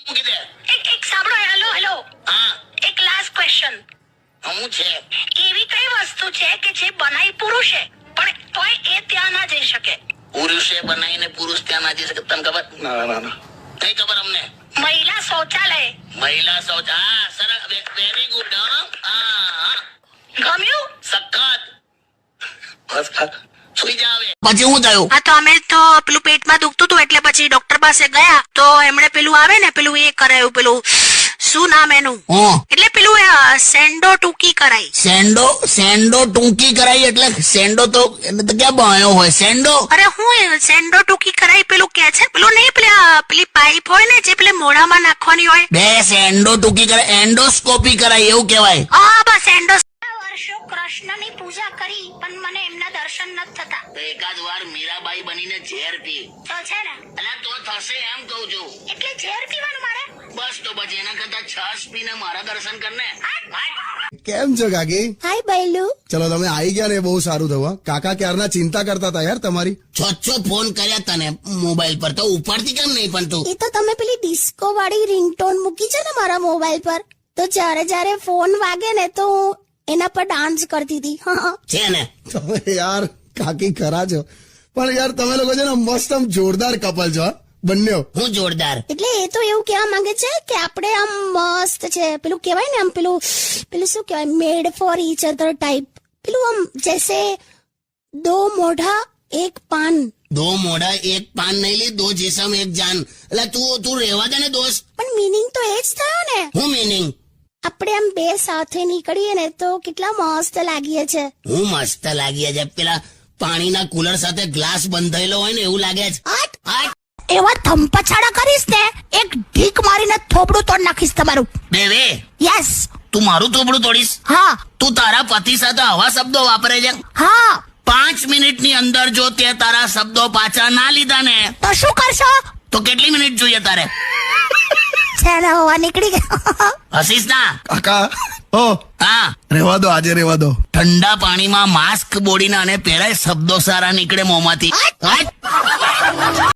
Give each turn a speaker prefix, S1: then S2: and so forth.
S1: મૂકી દે.
S2: એક સાંભળો. Hello hello.
S1: હા
S2: એક લાસ્ટ ક્વેશ્ચન.
S1: હું છે
S2: એવી કઈ વસ્તુ છે કે જે બનાવી પુરુષે પણ તોય એ ત્યાં ના જઈ શકે?
S1: પુરુષે બનાવીને પુરુષ ત્યાં ના જઈ શકે. તને ખબર?
S3: ના
S1: કઈ ખબર અમને?
S2: મહિલા શૌચાલય.
S1: મહિલા શૌચ. હા સરસ, વેરી ગુડ. હા
S2: ગમ્યું?
S1: સખત. બસ સુઈ જા હવે. પછી શું થયું?
S2: હા તો અમે તો પેલું પેટમાં દુખતું હતું એટલે પછી ડોક્ટર પાસે ગયા તો એમણે પેલું આવે ને પેલું એ કરાયું, પેલું શું નામ એનું, એટલે પેલું સેન્ડો ટૂંકી કરાઈ.
S1: સેન્ડો ટૂંકી કરાઈ એટલે સેન્ડો તો એટલે તો ક્યાં બન્યો હોય સેન્ડો?
S2: અરે હું સેન્ડો ટૂંકી કરાઈ પેલું કે છે, પેલું નહીં પેલી પાઇપ હોય ને જે પેલે મોઢામાં નાખવાની હોય.
S1: બે સેન્ડો ટૂંકી કરાઈ, એન્ડોસ્કોપી કરાઈ એવું કહેવાય.
S2: હા બસ એન્ડો. વર્ષો કૃષ્ણની પૂજા કરી પણ મને એમના દર્શન નથી થતા.
S1: તો એકાદ વાર મીરાબાઈ બનીને ઝેર પી
S2: તો છે ને
S1: અલા તો થશે એમ કહું છું.
S2: એટલે ઝેર પીવાનું મારે?
S1: બસ તો પછી એના કરતા છાશ પીને મારા દર્શન કરને.
S3: કેમ છો કાકી?
S2: હાય બૈલુ.
S3: ચલો તમે આવી ગયા ને, બહુ સારું થયું. કાકા ક્યારના ચિંતા કરતા હતા યાર તમારી.
S1: છ ફોન કર્યા તને મોબાઈલ પર, તો ઉપાડતી કેમ નહીં? પણ તું
S2: એ તો તમે પેલી ડિસ્કો વાળી રિંગટોન મૂકી છે ને મારા મોબાઈલ પર, તો જ્યારે ફોન વાગે ને તો એના પર ડાન્સ કરતી હતી.
S1: છે ને
S3: તમે યાર કાકી ખરા છો, પણ યાર તમે લોકો છે ને મસ્ત આમ જોરદાર કપલ છો બંને.
S1: હું જોરદાર
S2: એટલે એ તો એવું કહેવા માંગે છે કે આપણે આમ મસ્ત છે, પેલું કહેવાય ને આમ પેલું શું કહેવાય, મેડ ફોર ઈચ અધર ટાઈપ. પેલું આમ જૈસે દો મોઢા એક પાન.
S1: દો મોઢા એક પાન નહીં લી, દો જીસમ એક જાન. એટલે તું રહેવા દે ને દોસ્ત.
S2: પણ મીનિંગ તો એ જ થયો ને.
S1: હું મીનિંગ?
S2: આપણે આમ બે સાથે નીકળીએ ને તો કેટલા મસ્ત લાગીએ છે.
S1: હું મસ્ત લાગીએ છે. પેલા પાણીના કુલર સાથે ગ્લાસ બંધાયેલો હોય ને એવું લાગે છે.
S2: એવા થંપછાડા કરીશ ને એક ઢીક મારીને થોબડું તોડ નાખીશ તમારું.
S1: બેવે
S2: યસ.
S1: તું મારું થોબડું તોડીશ?
S2: હા.
S1: તું તારા પતિ સાથે આવા શબ્દો વાપરે છે?
S2: હા.
S1: 5 મિનિટની અંદર જો તે તારા શબ્દો પાછા ના લીધા ને
S2: તો શું કરશો?
S1: તો કેટલી મિનિટ જોઈએ તારે?
S2: ચાલો હવા નીકળી ગયા.
S1: હસીશ ના?
S3: કાકા ઓ
S1: હા
S3: રેવા દો, આજે રેવા દો.
S1: ઠંડા પાણીમાં માસ્ક બોડીને અને પહેરાય, શબ્દો સારા નીકળે મોંમાંથી.